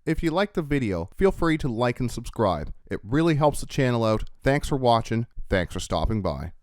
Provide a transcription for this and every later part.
If you liked the video, feel free to like and subscribe. It really helps the channel out. Thanks for watching. Thanks for stopping by.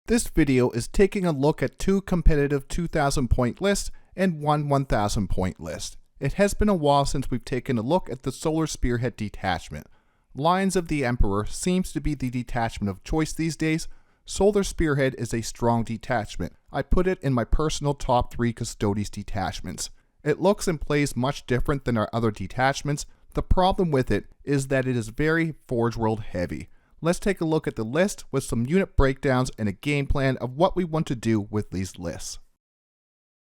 This video is taking a look at 2 competitive 2,000 point lists and 1 1,000 point list. It has been a while since we've taken a look at the Solar Spearhead Detachment. Lions of the Emperor seems to be the detachment of choice these days. Solar Spearhead is a strong detachment. I put it in my personal top 3 Custodes detachments. It looks and plays much different than our other detachments. The problem with it is that it is very Forge World heavy. Let's take a look at the list with some unit breakdowns and a game plan of what we want to do with these lists.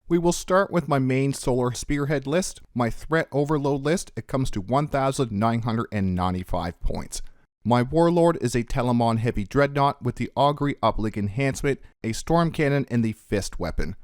We will start with my main Solar Spearhead list, my Threat Overload list. It comes to 1,995 points. My Warlord is a Telemon Heavy Dreadnought with the Augury Uplink Enhancement, a Storm Cannon, and the Fist Weapon.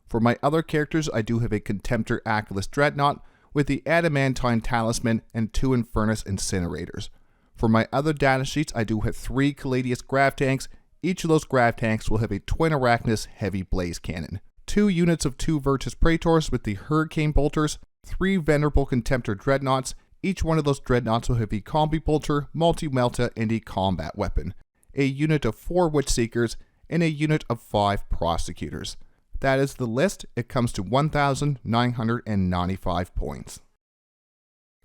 For my other characters, I do have a Contemptor Achillus Dreadnought with the Adamantine Talisman and 2 Infernus Incinerators. For my other data sheets, I do have 3 Caladius Grav-tanks. Each of those Grav-tanks will have a Twin Arachnus Heavy Blaze Cannon, 2 units of 2 Virtus Praetors with the Hurricane Bolters, 3 Venerable Contemptor Dreadnoughts. Each one of those Dreadnoughts will have a Combi Bolter, Multi-Melta, and a Combat Weapon, a unit of 4 Witchseekers, and a unit of 5 Prosecutors. That is the list. It comes to 1,995 points.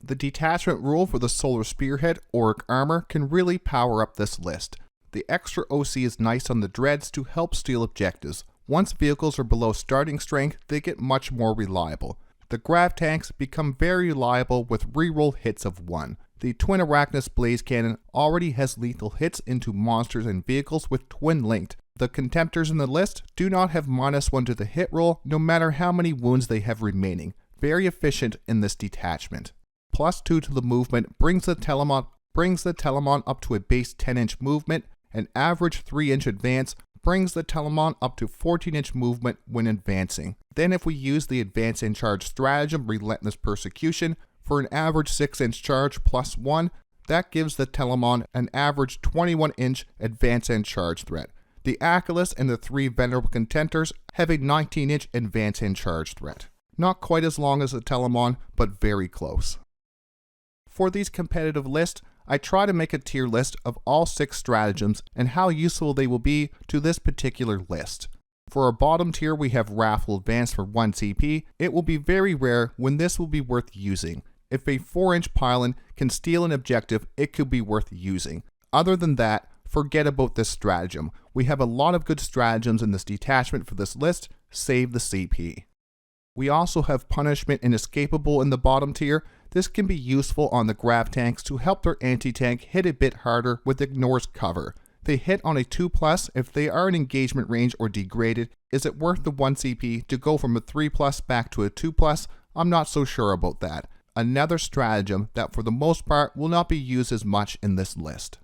The Detachment Rule for the Solar Spearhead Auric Armor can really power up this list. The extra OC is nice on the Dreads to help steal objectives. Once vehicles are below starting strength, they get much more reliable. The Grav-tanks become very reliable with reroll hits of 1. The Twin Arachnus Blaze Cannon already has lethal hits into monsters and vehicles with twin linked. The Contemptors in the list do not have -1 to the hit roll no matter how many wounds they have remaining. Very efficient in this detachment. +2 to the movement brings the Telemon up to a base 10-inch movement. An average 3-inch advance brings the Telemon up to 14-inch movement when advancing. Then if we use the Advance and Charge Stratagem Relentless Persecution for an average 6-inch charge +1, that gives the Telemon an average 21-inch Advance and Charge threat. The Achillus and the 3 Venerable Contemptors have a 19-inch Advance and Charge threat. Not quite as long as the Telemon, but very close. For these competitive lists, I try to make a tier list of all 6 stratagems and how useful they will be to this particular list. For our bottom tier, we have Wrathful Advance for 1 CP. It will be very rare when this will be worth using. If a 4-inch pylon can steal an objective, it could be worth using. Other than that, forget about this stratagem. We have a lot of good stratagems in this detachment for this list. Save the CP. We also have Punishment Inescapable in the bottom tier. This can be useful on the Grav-tanks to help their anti-tank hit a bit harder with Ignores Cover. They hit on a 2+. If they are in engagement range or degraded, is it worth the 1 CP to go from a 3+ back to a 2+? I'm not so sure about that. Another stratagem that for the most part will not be used as much in this list.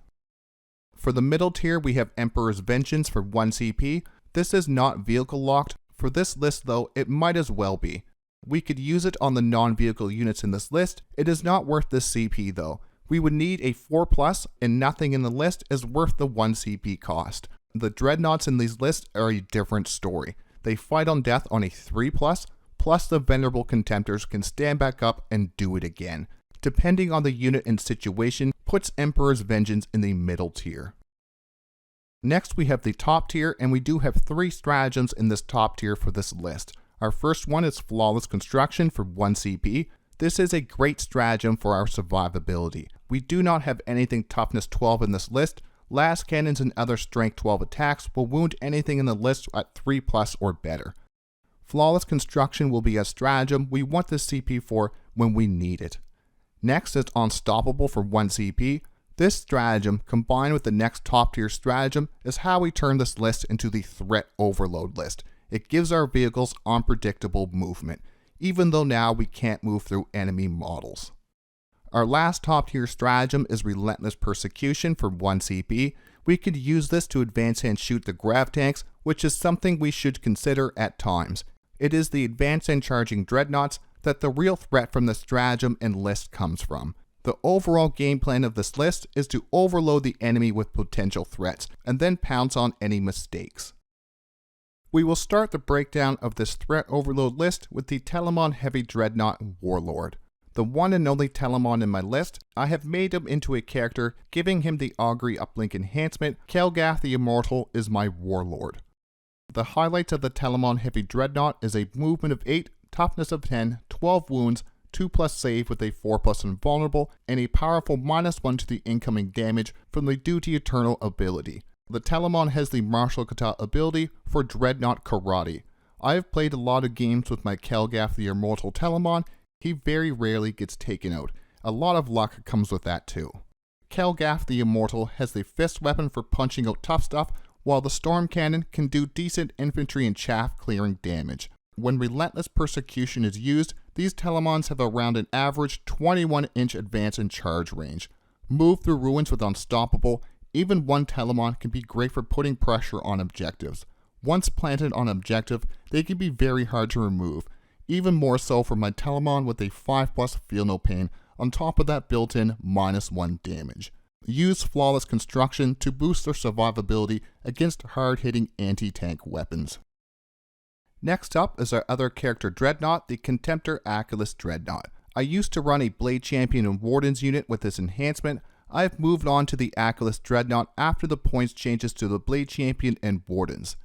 For the middle tier, we have Emperor's Vengeance for 1 CP. This is not vehicle locked. For this list though, it might as well be. We could use it on the non-vehicle units in this list. It is not worth this CP though. We would need a 4+, and nothing in the list is worth the 1 CP cost. The Dreadnoughts in these lists are a different story. They fight on death on a 3+, plus the Venerable Contemptors can stand back up and do it again. Depending on the unit and situation, puts Emperor's Vengeance in the middle tier. Next we have the top tier, and we do have 3 stratagems in this top tier for this list. Our first one is Flawless Construction for 1 CP. This is a great stratagem for our survivability. We do not have anything toughness 12 in this list. Last cannons and other strength 12 attacks will wound anything in the list at 3+ or better. Flawless Construction will be a stratagem we want this CP for when we need it. Next is Unstoppable for 1 CP. This stratagem, combined with the next top tier stratagem, is how we turn this list into the Threat Overload list. It gives our vehicles unpredictable movement, even though now we can't move through enemy models. Our last top tier stratagem is Relentless Persecution for 1 CP. We could use this to advance and shoot the Grav-tanks, which is something we should consider at times. It is the advance and charging Dreadnoughts that the real threat from the stratagem and list comes from. The overall game plan of this list is to overload the enemy with potential threats, and then pounce on any mistakes. We will start the breakdown of this threat overload list with the Telemon Heavy Dreadnought Warlord. The one and only Telemon in my list, I have made him into a character, giving him the Augury Uplink enhancement. Kelgath the Immortal is my warlord. The highlights of the Telemon Heavy Dreadnought is a movement of 8, toughness of 10, 12 wounds, 2+ save with a 4+ invulnerable, and a powerful -1 to the incoming damage from the Duty Eternal ability. The Telemon has the Martial Kata ability for Dreadnought Karate. I have played a lot of games with my Kelgath the Immortal Telemon. He very rarely gets taken out. A lot of luck comes with that too. Kelgath the Immortal has the fist weapon for punching out tough stuff, while the Storm Cannon can do decent infantry and chaff clearing damage. When Relentless Persecution is used, these Telemons have around an average 21-inch advance and charge range. Move through ruins with Unstoppable. Even one Telemon can be great for putting pressure on objectives. Once planted on objective, they can be very hard to remove. Even more so for my Telemon with a 5+ Feel No Pain, on top of that built-in -1 damage. Use Flawless Construction to boost their survivability against hard-hitting anti-tank weapons. Next up is our other character Dreadnought, the Contemptor Achillus Dreadnought. I used to run a Blade Champion and Wardens unit with this enhancement. I have moved on to the Achillus Dreadnought after the points changes to the Blade Champion and Wardens.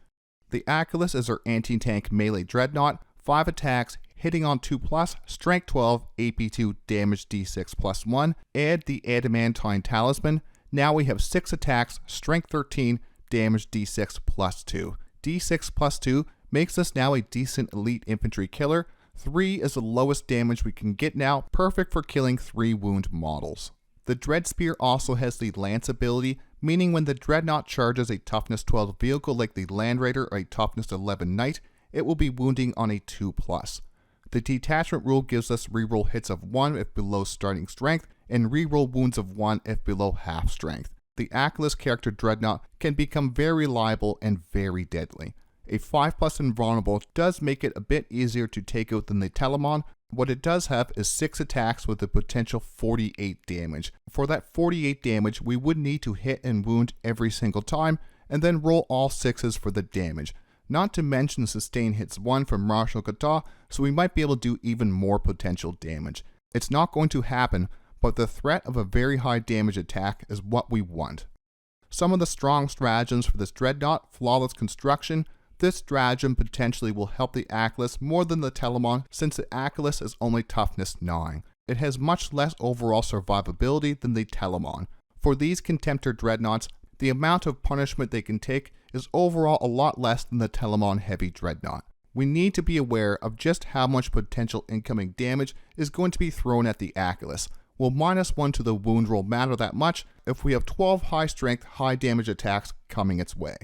The Achillus is our anti-tank melee Dreadnought, 5 attacks, hitting on 2+, strength 12, AP2, damage D6 +1, add the Adamantine Talisman. Now we have 6 attacks, strength 13, damage D6 +2. D6 +2 makes us now a decent elite infantry killer. 3 is the lowest damage we can get now, perfect for killing 3 wound models. The Dreadspear also has the Lance ability, meaning when the Dreadnought charges a toughness 12 vehicle like the Land Raider or a toughness 11 Knight, it will be wounding on a 2+. The Detachment Rule gives us reroll hits of 1 if below starting strength, and reroll wounds of 1 if below half strength. The Achillus character Dreadnought can become very reliable and very deadly. A 5+ invulnerable does make it a bit easier to take out than the Telemon. What it does have is 6 attacks with a potential 48 damage. For that 48 damage, we would need to hit and wound every single time, and then roll all 6s for the damage. Not to mention sustain hits 1 from Martial Kata, so we might be able to do even more potential damage. It's not going to happen, but the threat of a very high damage attack is what we want. Some of the strong stratagems for this Dreadnought: Flawless Construction. This stratagem potentially will help the Achillus more than the Telemon, since the Achillus is only toughness 9. It has much less overall survivability than the Telemon. For these Contemptor Dreadnoughts, the amount of punishment they can take is overall a lot less than the Telemon Heavy Dreadnought. We need to be aware of just how much potential incoming damage is going to be thrown at the Achillus. Will -1 to the wound roll matter that much if we have 12 high strength, high damage attacks coming its way?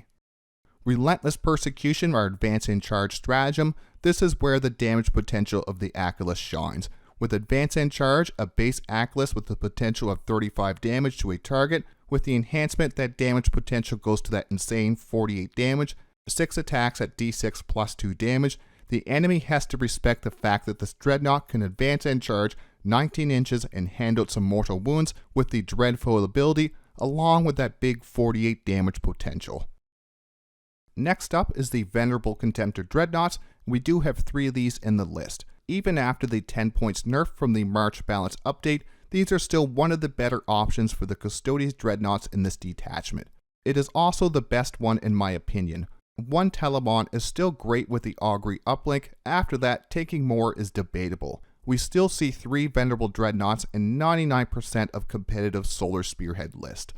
Relentless Persecution, our advance in charge stratagem. This is where the damage potential of the Achillus shines. With advance in charge, a base Achillus with the potential of 35 damage to a target. With the enhancement, that damage potential goes to that insane 48 damage, 6 attacks at D6 +2 damage. The enemy has to respect the fact that this Dreadnought can advance and charge 19 inches and hand out some mortal wounds with the Dreadful ability, along with that big 48 damage potential. Next up is the Venerable Contemptor Dreadnoughts. We do have 3 of these in the list. Even after the 10 points nerf from the March balance update, these are still one of the better options for the Custodes Dreadnoughts in this detachment. It is also the best one in my opinion. One Telemon is still great with the Augury uplink. After that, taking more is debatable. We still see 3 Venerable Dreadnoughts in 99% of competitive Solar Spearhead list.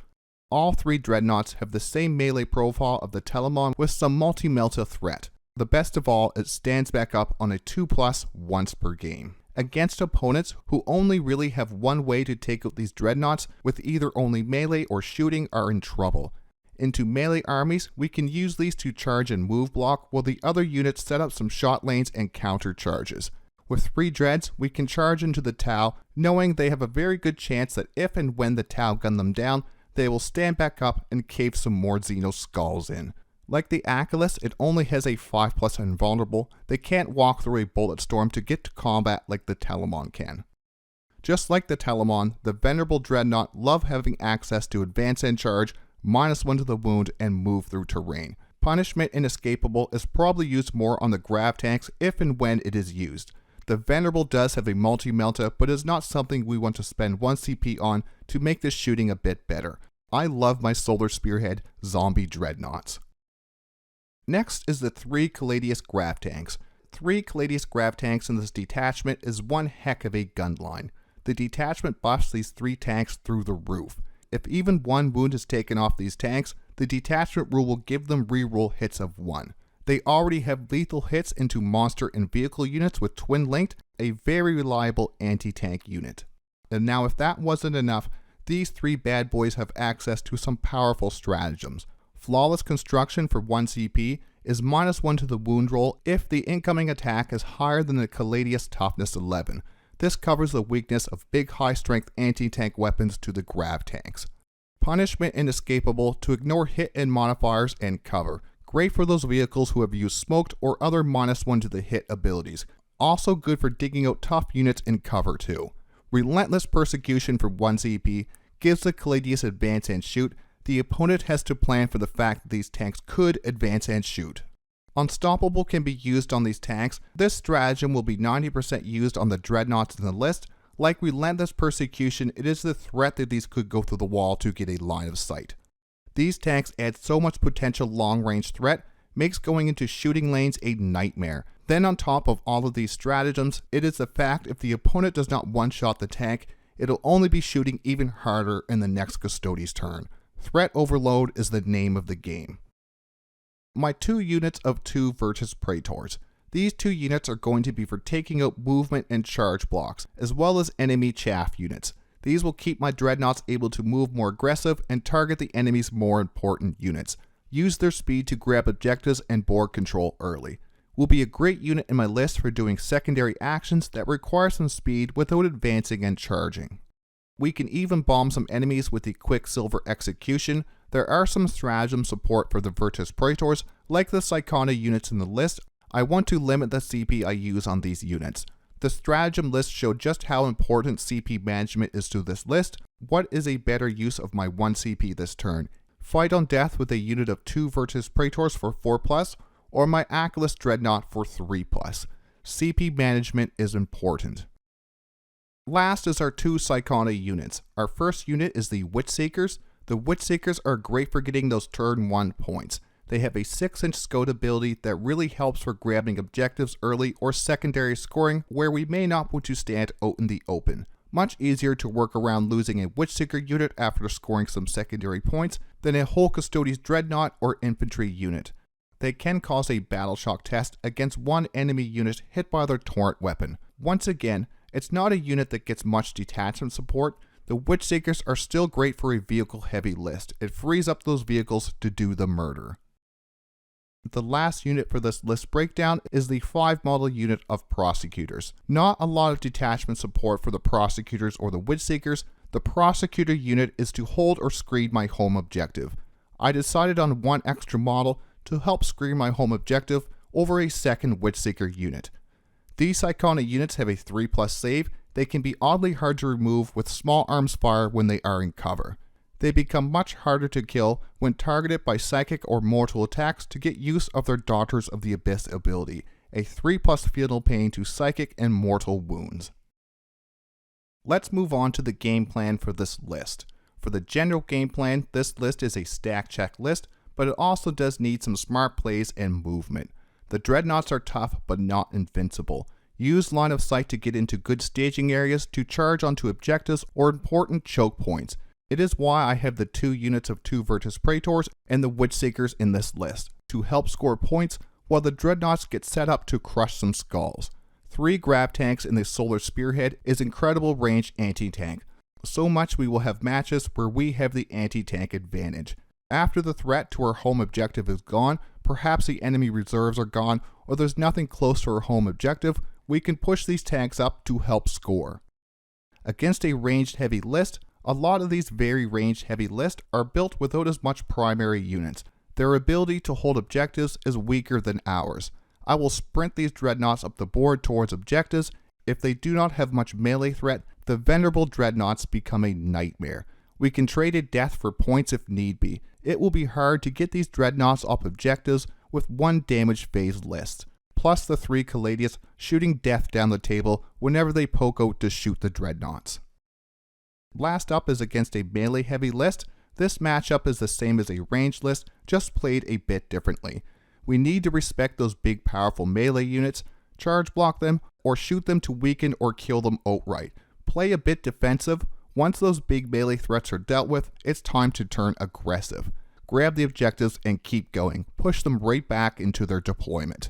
All 3 Dreadnoughts have the same melee profile of the Telemon with some multi-melta threat. The best of all, it stands back up on a 2+ once per game. Against opponents who only really have one way to take out these Dreadnoughts, with either only melee or shooting, are in trouble. Into melee armies, we can use these to charge and move block, while the other units set up some shot lanes and counter charges. With 3 Dreads, we can charge into the Tau, knowing they have a very good chance that if and when the Tau gun them down, they will stand back up and cave some more Xeno skulls in. Like the Achillus, it only has a 5+ invulnerable. They can't walk through a bullet storm to get to combat like the Telemon can. Just like the Telemon, the Venerable Dreadnought love having access to advance and charge, -1 to the wound, and move through terrain. Punishment Inescapable is probably used more on the Grav-tanks if and when it is used. The Venerable does have a multi-melta, but is not something we want to spend 1 CP on to make this shooting a bit better. I love my Solar Spearhead zombie dreadnoughts. Next is the 3 Caladius Grav-tanks. 3 Caladius Grav-tanks in this detachment is one heck of a gun line. The detachment buffs these 3 tanks through the roof. If even 1 wound is taken off these tanks, the Detachment Rule will give them reroll hits of 1. They already have lethal hits into monster and vehicle units with Twin Linked, a very reliable anti-tank unit. And now if that wasn't enough, these 3 bad boys have access to some powerful stratagems. Flawless Construction for 1 CP is -1 to the wound roll if the incoming attack is higher than the Caladius Toughness 11. This covers the weakness of big high-strength anti-tank weapons to the Grav tanks. Punishment Inescapable to ignore hit and modifiers and cover. Great for those vehicles who have used smoked or other -1 to the hit abilities. Also good for digging out tough units in cover too. Relentless Persecution for 1 CP gives the Caladius advance and shoot. The opponent has to plan for the fact that these tanks could advance and shoot. Unstoppable can be used on these tanks. This stratagem will be 90% used on the dreadnoughts in the list. Like Relentless Persecution, it is the threat that these could go through the wall to get a line of sight. These tanks add so much potential long-range threat, makes going into shooting lanes a nightmare. Then on top of all of these stratagems, it is the fact if the opponent does not one-shot the tank, it'll only be shooting even harder in the next Custodes turn. Threat overload is the name of the game. My 2 units of 2 Virtus Praetors. These 2 units are going to be for taking out movement and charge blocks, as well as enemy chaff units. These will keep my dreadnoughts able to move more aggressive and target the enemy's more important units. Use their speed to grab objectives and board control early. Will be a great unit in my list for doing secondary actions that require some speed without advancing and charging. We can even bomb some enemies with the Quicksilver Execution. There are some stratagem support for the Virtus Praetors, like the Psychona units in the list. I want to limit the CP I use on these units. The stratagem list showed just how important CP management is to this list. What is a better use of my 1 CP this turn? Fight on death with a unit of 2 Virtus Praetors for 4+, or my Achillus Dreadnought for 3+. CP management is important. Last is our 2 Psychona units. Our first unit is the Witchseekers. The Witchseekers are great for getting those turn 1 points. They have a 6-inch scout ability that really helps for grabbing objectives early or secondary scoring where we may not want to stand out in the open. Much easier to work around losing a Witchseeker unit after scoring some secondary points than a whole Custodes Dreadnought or infantry unit. They can cause a battle shock test against 1 enemy unit hit by their torrent weapon. Once again, it's not a unit that gets much detachment support. The Witchseekers are still great for a vehicle heavy list. It frees up those vehicles to do the murder. The last unit for this list breakdown is the 5 model unit of Prosecutors. Not a lot of detachment support for the Prosecutors or the Witchseekers. The Prosecutor unit is to hold or screen my home objective. I decided on 1 extra model to help screen my home objective over a second Witchseeker unit. These Psychona units have a 3+ save. They can be oddly hard to remove with small arms fire when they are in cover. They become much harder to kill when targeted by psychic or mortal attacks to get use of their Daughters of the Abyss ability, a 3+ fatal pain to psychic and mortal wounds. Let's move on to the game plan for this list. For the general game plan, this list is a stack check list, but it also does need some smart plays and movement. The dreadnoughts are tough but not invincible. Use line of sight to get into good staging areas to charge onto objectives or important choke points. It is why I have the 2 units of 2 Virtus Praetors and the Witchseekers in this list, to help score points while the dreadnoughts get set up to crush some skulls. 3 Grav-tanks in the Solar Spearhead is incredible range anti-tank. So much we will have matches where we have the anti-tank advantage. After the threat to our home objective is gone, perhaps the enemy reserves are gone, or there's nothing close to our home objective, we can push these tanks up to help score. Against a ranged heavy list, a lot of these very ranged heavy lists are built without as much primary units. Their ability to hold objectives is weaker than ours. I will sprint these dreadnoughts up the board towards objectives. If they do not have much melee threat, the Venerable dreadnoughts become a nightmare. We can trade a death for points if need be. It will be hard to get these dreadnoughts up objectives with 1 damage phase list. plus the 3 Calladius shooting death down the table whenever they poke out to shoot the Dreadnoughts. Last up is against a melee heavy list. This matchup is the same as a ranged list, just played a bit differently. We need to respect those big powerful melee units, charge block them, or shoot them to weaken or kill them outright. Play a bit defensive. Once those big melee threats are dealt with, it's time to turn aggressive. Grab the objectives and keep going. Push them right back into their deployment.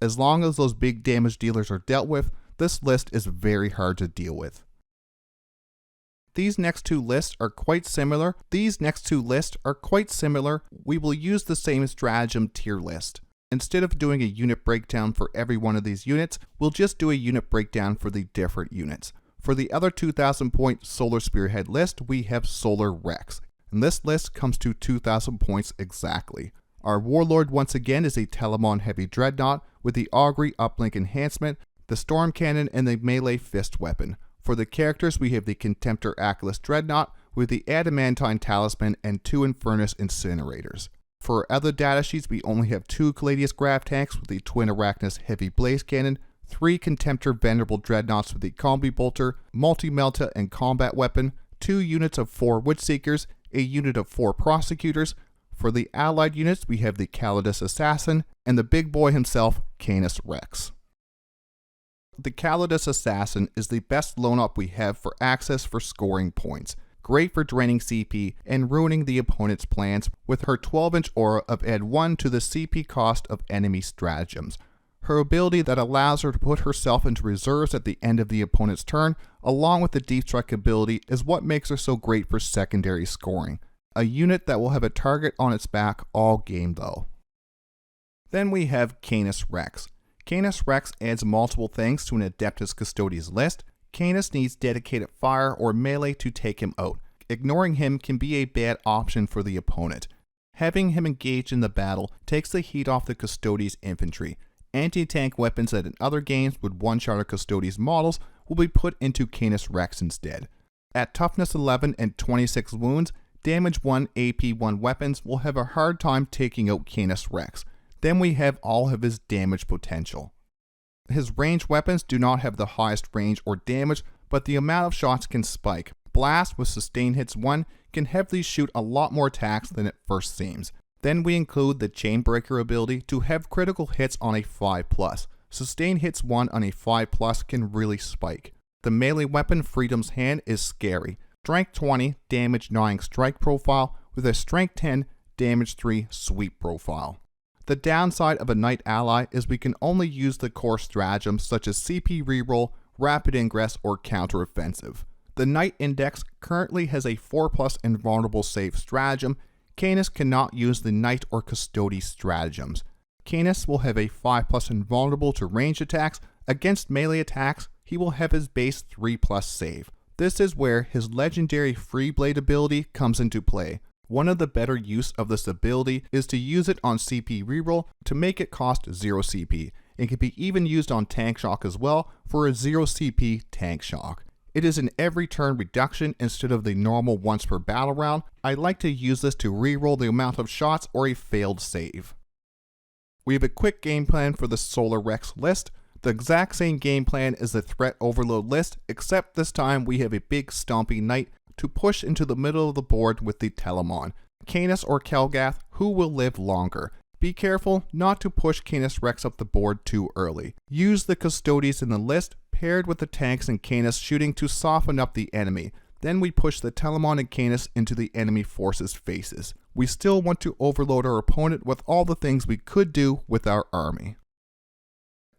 As long as those big damage dealers are dealt with, this list is very hard to deal with. These next two lists are quite similar. We will use the same stratagem tier list. Instead of doing a unit breakdown for every one of these units, we'll just do a unit breakdown for the different units. For the other 2000 point Solar Spearhead list, we have Solar Rex, and this list comes to 2000 points exactly. Our Warlord once again is a Telemon heavy Dreadnought with the Augury uplink enhancement, the Storm Cannon, and the melee fist weapon. For the characters, we have the Contemptor Achillus Dreadnought with the Adamantine Talisman and 2 Infernus Incinerators. For our other datasheets, we only have 2 Caladius Grav-tanks with the Twin Arachnus Heavy Blaze Cannon, 3 Contemptor Venerable Dreadnoughts with the Combi Bolter, Multi-Melta and Combat Weapon, 2 units of 4 Witchseekers, a unit of 4 Prosecutors. For the allied units, we have the Callidus Assassin and the big boy himself, Canis Rex. The Callidus Assassin is the best lone-up we have for access for scoring points. Great for draining CP and ruining the opponent's plans with her 12-inch aura of add 1 to the CP cost of enemy stratagems. Her ability that allows her to put herself into reserves at the end of the opponent's turn, along with the deep strike ability, is what makes her so great for secondary scoring. A unit that will have a target on its back all game though. Then we have Canis Rex. Canis Rex adds multiple things to an Adeptus Custodes list. Canis needs dedicated fire or melee to take him out. Ignoring him can be a bad option for the opponent. Having him engaged in the battle takes the heat off the Custodes infantry. Anti-tank weapons that in other games would one-shot our Custodes models will be put into Canis Rex instead. At toughness 11 and 26 wounds, damage 1 AP 1 weapons will have a hard time taking out Canis Rex. Then we have all of his damage potential. His ranged weapons do not have the highest range or damage, but the amount of shots can spike. Blast with sustain hits 1 can heavily shoot a lot more attacks than it first seems. Then we include the Chainbreaker ability to have critical hits on a 5+. Sustain hits 1 on a 5+ can really spike. The melee weapon Freedom's Hand is scary. Strength 20, damage 9 strike profile with a strength 10, damage 3 sweep profile. The downside of a knight ally is we can only use the core stratagems such as CP reroll, rapid ingress, or counteroffensive. The knight index currently has a 4+ invulnerable save stratagem. Canis cannot use the knight or Custodes stratagems. Canis will have a 5+ invulnerable to ranged attacks. Against melee attacks, he will have his base 3+ save. This is where his legendary Free Blade ability comes into play. One of the better use of this ability is to use it on CP reroll to make it cost 0 CP. It can be even used on Tank Shock as well for a 0 CP Tank Shock. It is an every turn reduction instead of the normal once per battle round. I like to use this to reroll the amount of shots or a failed save. We have a quick game plan for the Solar Rex list. The exact same game plan as the Threat Overload list, except this time we have a big stompy knight to push into the middle of the board with the Telemon. Canis or Kelgath, who will live longer? Be careful not to push Canis Rex up the board too early. Use the Custodes in the list paired with the tanks and Canis shooting to soften up the enemy. Then we push the Telemon and Canis into the enemy force's faces. We still want to overload our opponent with all the things we could do with our army.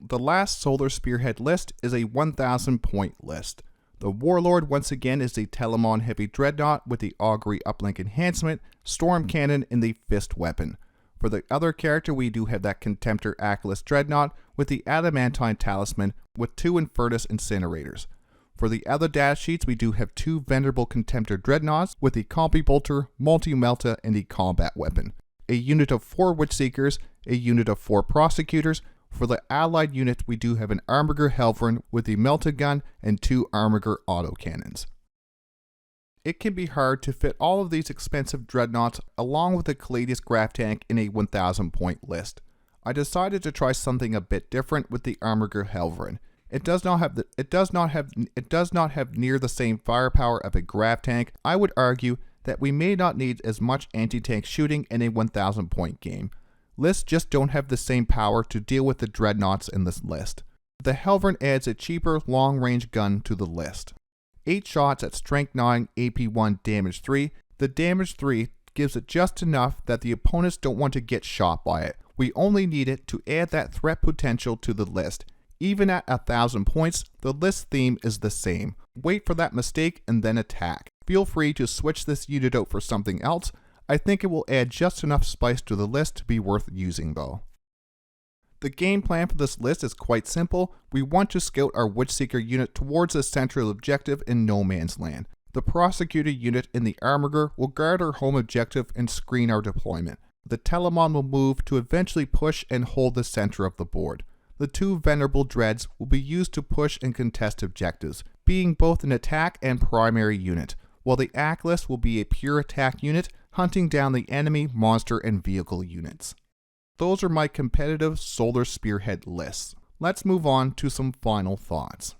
The last Solar Spearhead list is a 1000 point list. The Warlord once again is the Telemon Heavy Dreadnought with the Augury uplink enhancement, Storm Cannon, and the Fist weapon. For the other character, we do have that Contemptor Achillus Dreadnought with the Adamantine Talisman with 2 Infernus Incinerators. For the other datasheets, we do have 2 Venerable Contemptor Dreadnoughts with the Combi Bolter, Multi-Melta, and the Combat Weapon. A unit of 4 Witchseekers, a unit of 4 Prosecutors. For the allied unit, we do have an Armiger Helverin with the Melta Gun and 2 Armiger Autocannons. It can be hard to fit all of these expensive dreadnoughts along with the Caladius Grav-tank in a 1000 point list. I decided to try something a bit different with the Armiger Helverin. It does not have near the same firepower of a grav tank. I would argue that we may not need as much anti-tank shooting in a 1000 point game. Lists just don't have the same power to deal with the dreadnoughts in this list. The Helverin adds a cheaper long-range gun to the list. 8 shots at strength 9, AP 1, damage 3. The damage 3 gives it just enough that the opponents don't want to get shot by it. We only need it to add that threat potential to the list. Even at 1000 points, the list theme is the same. Wait for that mistake and then attack. Feel free to switch this unit out for something else. I think it will add just enough spice to the list to be worth using though. The game plan for this list is quite simple. We want to scout our Witchseeker unit towards a central objective in no man's land. The Prosecutor unit in the Armiger will guard our home objective and screen our deployment. The Telemon will move to eventually push and hold the center of the board. The 2 Venerable Dreads will be used to push and contest objectives, being both an attack and primary unit, while the Achillus will be a pure attack unit, hunting down the enemy, monster, and vehicle units. Those are my competitive Solar Spearhead lists. Let's move on to some final thoughts.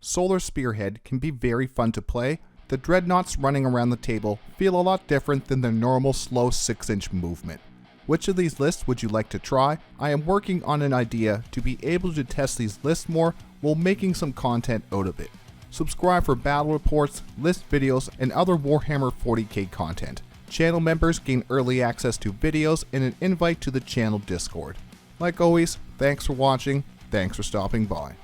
Solar Spearhead can be very fun to play. The dreadnoughts running around the table feel a lot different than their normal slow 6-inch movement. Which of these lists would you like to try? I am working on an idea to be able to test these lists more while making some content out of it. Subscribe for battle reports, list videos, and other Warhammer 40K content. Channel members gain early access to videos and an invite to the channel Discord. Like always, thanks for watching, thanks for stopping by.